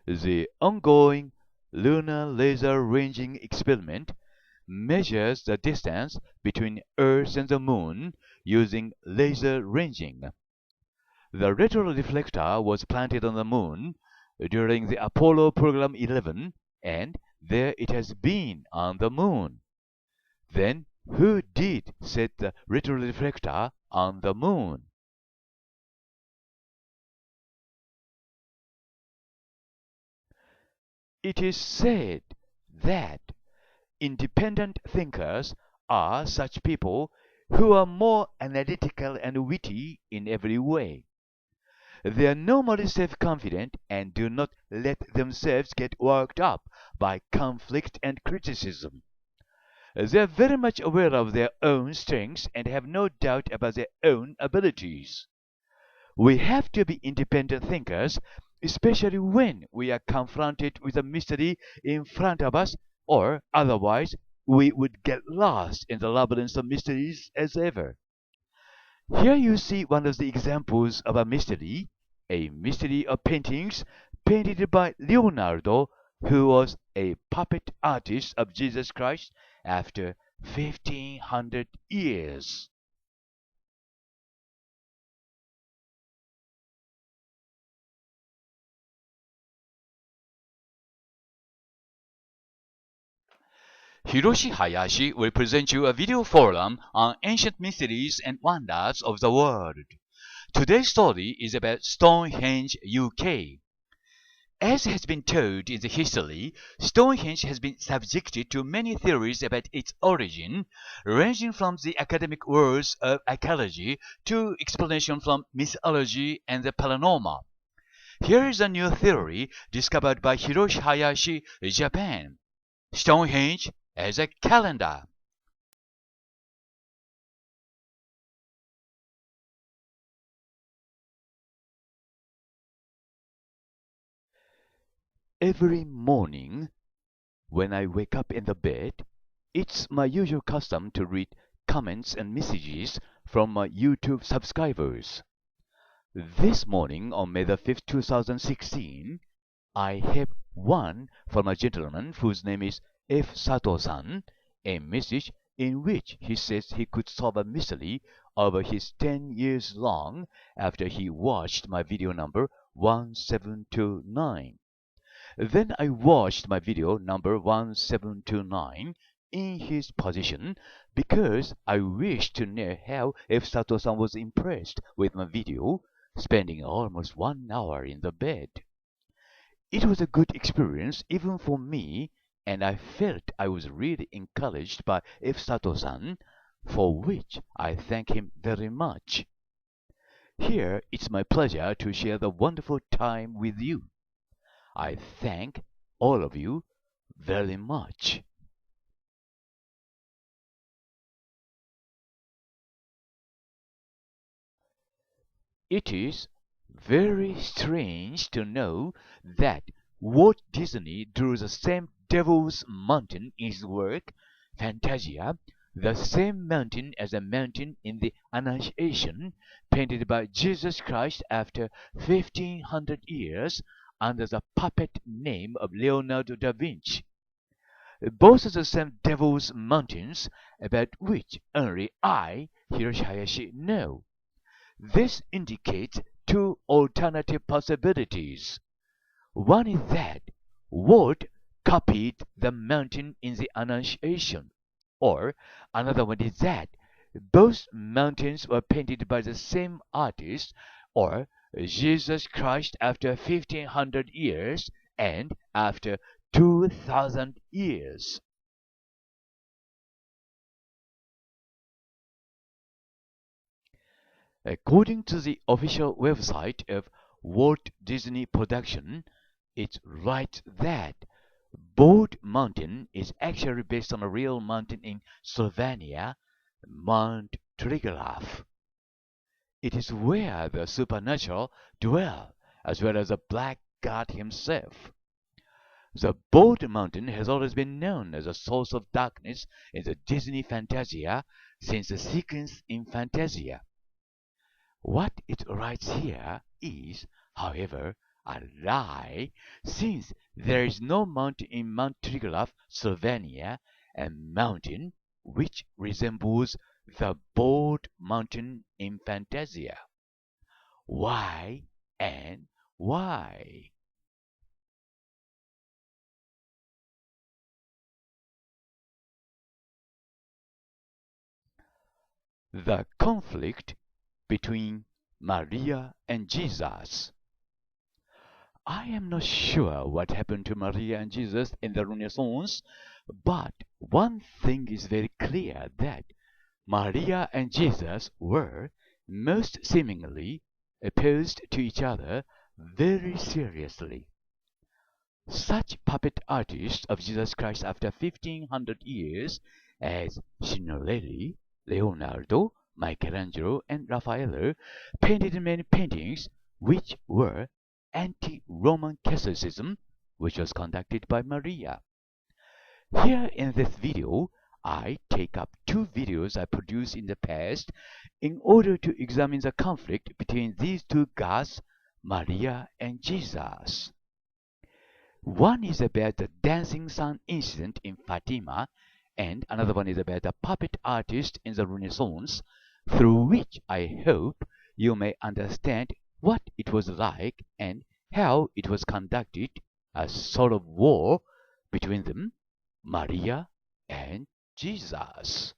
The ongoing lunar laser ranging experiment measures the distance between Earth and the Moon using laser ranging. The retroreflector was planted on the Moon during the Apollo Program 11, and there it has been on the Moon. Then, who did set the retroreflector on the Moon? It is said that independent thinkers are such people who are more analytical and witty in every way. They are normally self-confident and do not let themselves get worked up by conflict and criticism. They are very much aware of their own strengths and have no doubt about their own abilities. We have to be independent thinkers, especially when we are confronted with a mystery in front of us, or otherwise we would get lost in the labyrinth of mysteries as ever. Here you see one of the examples of a mystery of paintings painted by Leonardo, who was a puppet artist of Jesus Christ after 1500 years. Hiroshi Hayashi will present you a video forum on ancient mysteries and wonders of the world. Today's story is about Stonehenge, UK. As has been told in the history, Stonehenge has been subjected to many theories about its origin, ranging from the academic worlds of archaeology to explanation from mythology and the paranormal. Here is a new theory discovered by Hiroshi Hayashi, Japan. Stonehenge as a calendar. Every morning, when I wake up in the bed, it's my usual custom to read comments and messages from my YouTube subscribers. This morning, on May the 5th, 2016, I have one from a gentleman whose name is F. Sato-san, a message in which he says he could solve a mystery over his 10 years long after he watched my video number 1729. Then I watched my video number 1729 in his position because I wished to know how F. Sato-san was impressed with my video, spending almost 1 hour in the bed. It was a good experience even for me, and I felt I was really encouraged by F. Sato-san, for which I thank him very much. Here it's my pleasure to share the wonderful time with you. I thank all of you very much. It is very strange to know that Walt Disney drew the same Devil's Mountain in his work, Fantasia, the same mountain as a mountain in the Annunciation, painted by Jesus Christ after 1500 years, under the puppet name of Leonardo da Vinci. Both are the same Devil's Mountains, about which only I, Hiroshi Hayashi, know. This indicates two alternative possibilities. One is that Walt copied the mountain in the Annunciation, or another one is that both mountains were painted by the same artist, or Jesus Christ after 1500 years and after 2000 years. According to the official website of Walt Disney Production, it writes that Bald Mountain is actually based on a real mountain in Slovenia, Mount Triglav. It is where the supernatural dwell, as well as the Black God himself. The Bald Mountain has always been known as a source of darkness in the Disney Fantasia since the sequence in Fantasia. What it writes here is, however, A lie, since there is no mountain in Mount Triglav, Slovenia, a mountain which resembles the bold mountain in Fantasia. Why and why? The conflict between Maria and Jesus. I am not sure what happened to Maria and Jesus in the Renaissance, but one thing is very clear, that Maria and Jesus were most seemingly opposed to each other very seriously. Such puppet artists of Jesus Christ after 1500 years as Signorelli, Leonardo, Michelangelo, and Raphael painted many paintings which were anti-Roman Catholicism, which was conducted by Maria. Here in this video, I take up two videos I produced in the past in order to examine the conflict between these two gods, Maria and Jesus. One is about the dancing sun incident in Fatima, and another one is about the puppet artist in the Renaissance, through which I hope you may understand what it was like and how it was conducted, a sort of war between them, Maria and Jesus.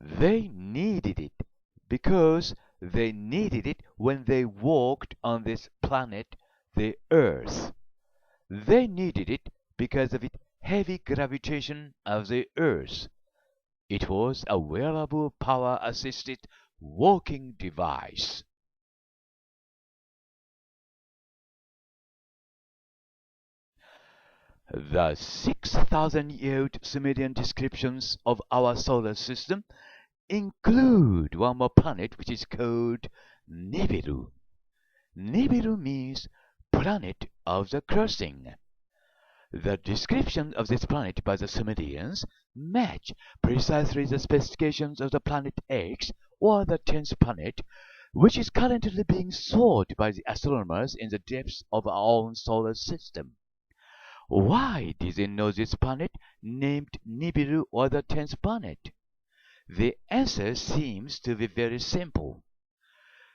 They needed it because they needed it when they walked on this planet, the Earth. They needed it because of its heavy gravitation of the Earth. It was a wearable power-assisted walking device. The 6,000-year-old Sumerian descriptions of our solar system include one more planet which is called Nibiru. Nibiru means planet of the crossing. The description of this planet by the Sumerians match precisely the specifications of the planet X, or the 10th planet, which is currently being sought by the astronomers in the depths of our own solar system. Why did they know this planet named Nibiru, or the 10th planet? The answer seems to be very simple.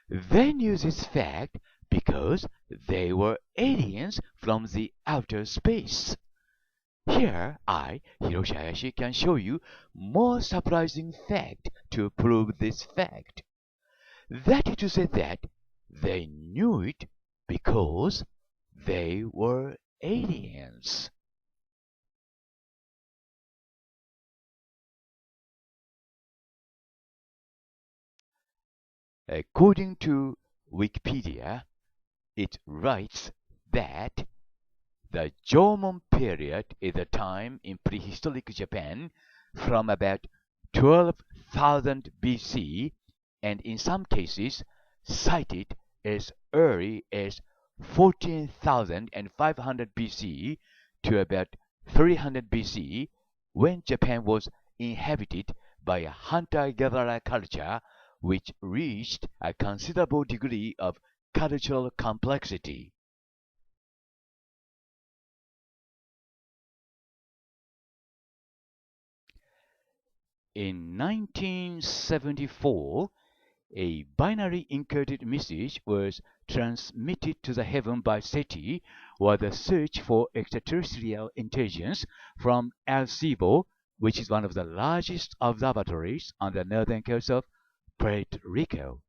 They knew this fact because they were aliens from the outer space. Here I, Hiroshi Hayashi, can show you more surprising fact to prove this fact. That is to say that they knew it because they were aliens. According to Wikipedia, it writes that the Jomon period is a time in prehistoric Japan from about 12,000 BC, and in some cases cited as early as 14,500 BC to about 300 BC, when Japan was inhabited by a hunter-gatherer culture which reached a considerable degree of cultural complexity. In 1974, a binary encoded message was transmitted to the heaven by SETI, or the Search for Extraterrestrial Intelligence, from Arecibo, which is one of the largest observatories on the northern coast of Puerto Rico.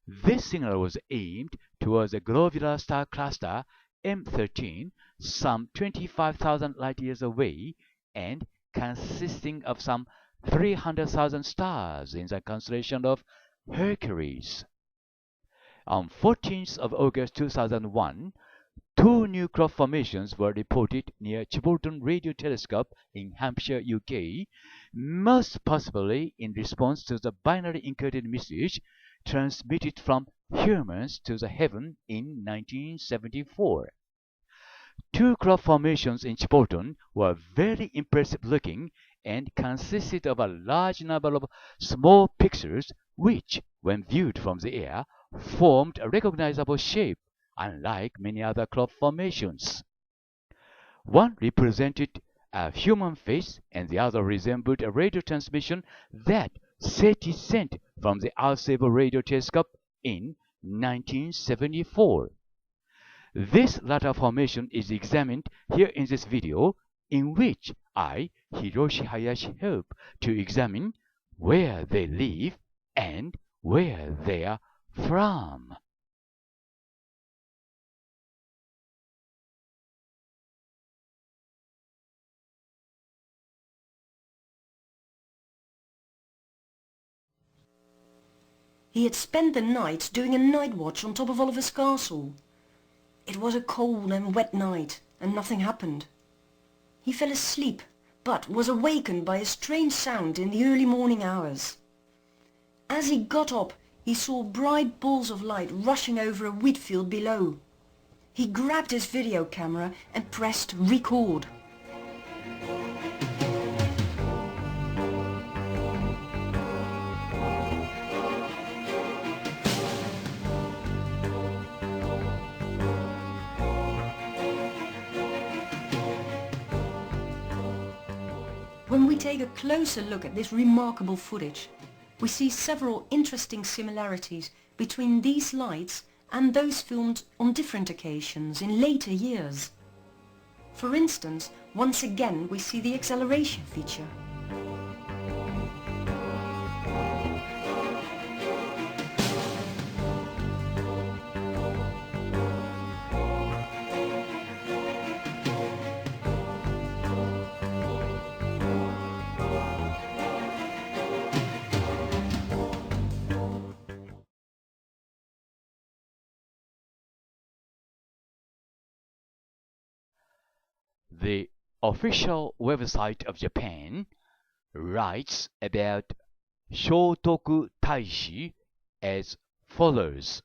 This signal was aimed towards the globular star cluster M13, some 25,000 light-years away, and consisting of some 300,000 stars in the constellation of Hercules. On 14th of August 2001, two new crop formations were reported near Chiltern Radio Telescope in Hampshire, UK, most possibly in response to the binary encoded message transmitted from humans to the heaven in 1974. Two crop formations in Chiltern were very impressive looking and consisted of a large number of small pixels which, when viewed from the air, formed a recognizable shape, unlike many other cloud formations. One represented a human face and the other resembled a radio transmission that SETI sent from the Alcebo radio telescope in 1974. This latter formation is examined here in this video, in which I, Hiroshi Hayashi, help to examine where they live and where they are from. He had spent the night doing a night watch on top of Oliver's castle. It was a cold and wet night, and nothing happened. He fell asleep, but was awakened by a strange sound in the early morning hours. As he got up, he saw bright balls of light rushing over a wheat field below. He grabbed his video camera and pressed record. When we take a closer look at this remarkable footage, we see several interesting similarities between these lights and those filmed on different occasions in later years. For instance, once again we see the acceleration feature. The official website of Japan writes about Shotoku Taishi as follows.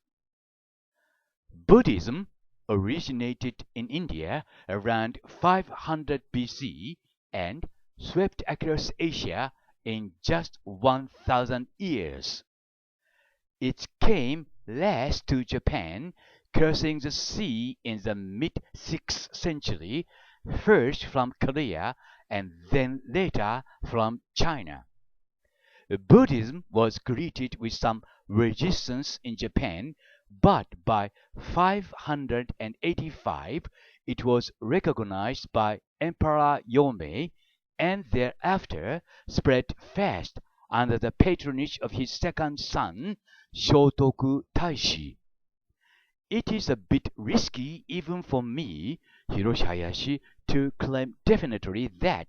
Buddhism originated in India around 500 BC and swept across Asia in just 1,000 years. It came last to Japan, crossing the sea in the mid-6th century, first from Korea and then later from China. Buddhism was greeted with some resistance in Japan, but by 585 it was recognized by Emperor Yomei and thereafter spread fast under the patronage of his second son, Shotoku Taishi. It is a bit risky even for me, Hiroshi Hayashi, to claim definitely that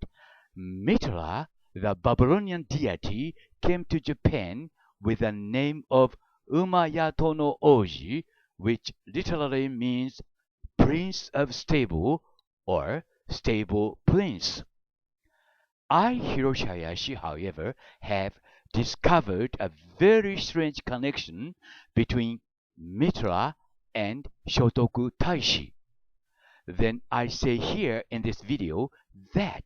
Mitra, the Babylonian deity, came to Japan with the name of Umayato no Oji, which literally means Prince of Stable or Stable Prince. I, Hiroshi Hayashi, however, have discovered a very strange connection between Mitra and Shotoku Taishi. Then I say here in this video that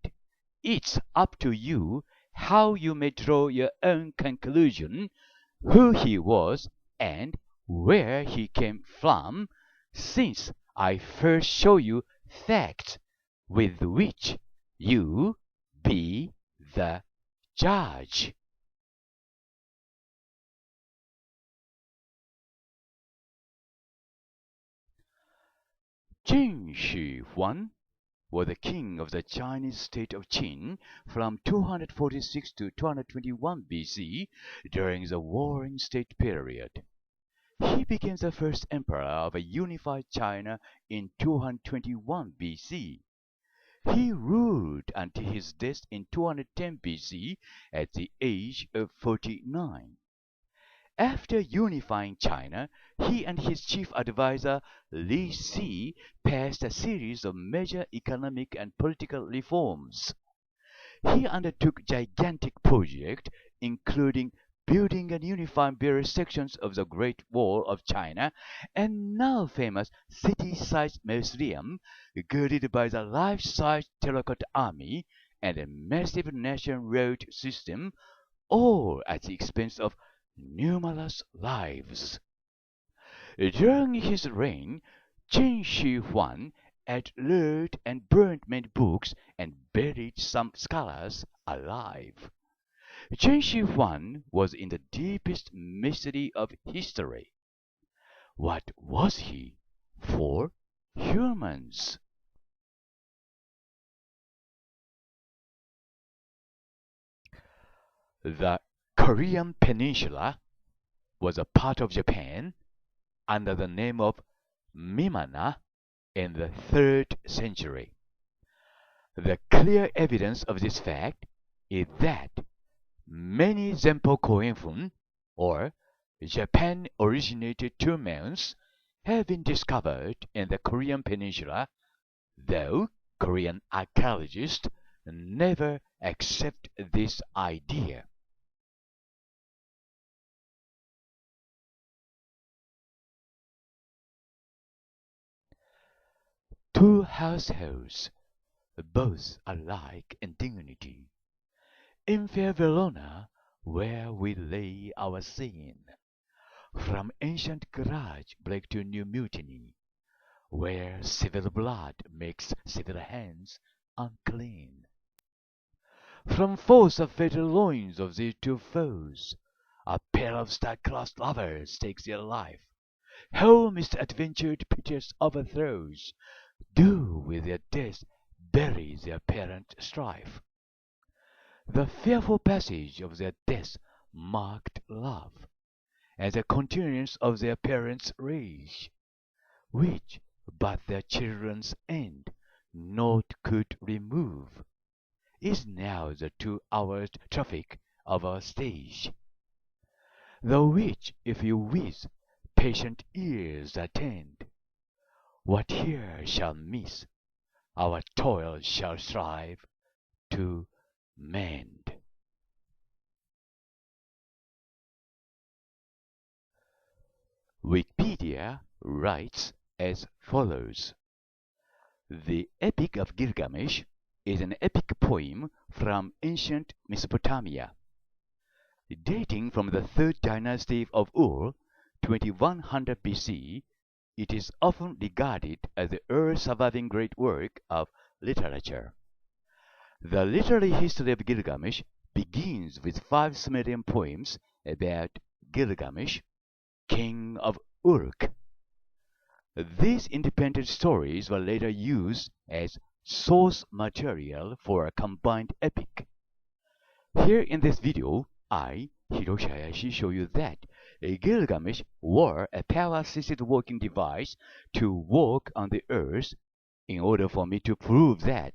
it's up to you how you may draw your own conclusion, who he was and where he came from, since I first show you facts with which you be the judge. Qin Shi Huang was the king of the Chinese state of Qin from 246 to 221 BC during the Warring State period. He became the first emperor of a unified China in 221 BC. He ruled until his death in 210 BC at the age of 49. After unifying China, he and his chief advisor Li Si passed a series of major economic and political reforms. He undertook gigantic projects, including building and unifying various sections of the Great Wall of China and now famous city-sized mausoleum girded by the life-size terracotta army and a massive national road system, all at the expense of numerous lives. During his reign, Qin Shi Huang outlawed and burned many books and buried some scholars alive. Qin Shi Huang was in the deepest mystery of history. What was he for humans? The Korean Peninsula was a part of Japan under the name of Mimana in the 3rd century. The clear evidence of this fact is that many Zempo Koenfun, or Japan-originated tombs, have been discovered in the Korean Peninsula, though Korean archaeologists never accept this idea. Two households, both alike in dignity, in fair Verona, where we lay our scene, from ancient grudge break to new mutiny, where civil blood makes civil hands unclean. From force of fatal loins of these two foes, a pair of star-crossed lovers takes their life. How misadventured piteous overthrows do with their death bury their parent strife. The fearful passage of their death marked love, and the continuance of their parents' rage, which but their children's end naught could remove, is now the 2 hours traffic of our stage, the which if you with patient ears attend, what here shall miss, our toil shall strive to mend. Wikipedia writes as follows. The Epic of Gilgamesh is an epic poem from ancient Mesopotamia. Dating from the 3rd dynasty of Ur, 2100 BC, it is often regarded as the earliest surviving great work of literature. The literary history of Gilgamesh begins with 5 Sumerian poems about Gilgamesh, king of Uruk. These independent stories were later used as source material for a combined epic. Here in this video, I, Hiroshi Hayashi, show you that Gilgamesh wore a power-assisted walking device to walk on the earth in order for me to prove that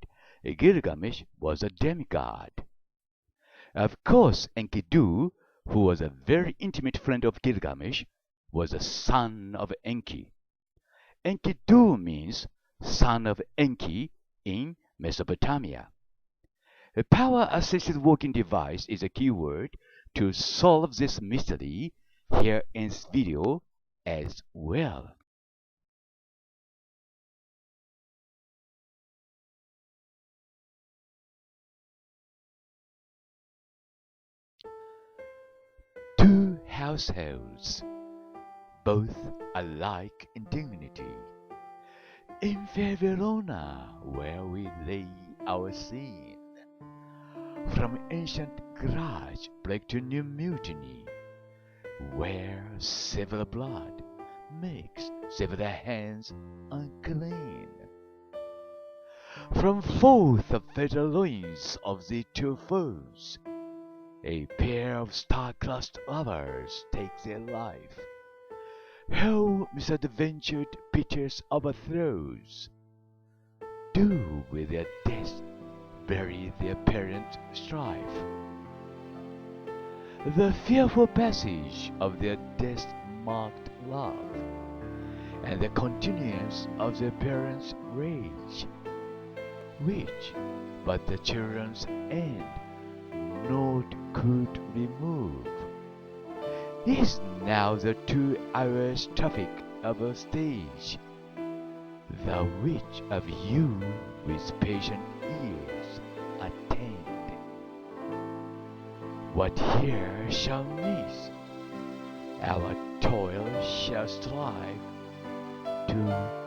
Gilgamesh was a demigod. Of course, Enkidu, who was a very intimate friend of Gilgamesh, was the son of Enki. Enkidu means son of Enki in Mesopotamia. A power-assisted walking device is a keyword to solve this mystery here in this video as well. Two households, both alike in dignity, in fair Verona, where we lay our scene. From ancient grudge break to new mutiny, where civil blood makes civil hands unclean. From forth of fatal loins of the 2 foes, a pair of star-crossed lovers take their life. How misadventured piteous overthrows do with their death bury their parent strife. The fearful passage of their death marked love, and the continuance of their parents' rage, which but the children's end naught could remove, is now the 2 hours traffic of a stage, the which of you with patient ears attend. what here shall miss, our toil shall strive to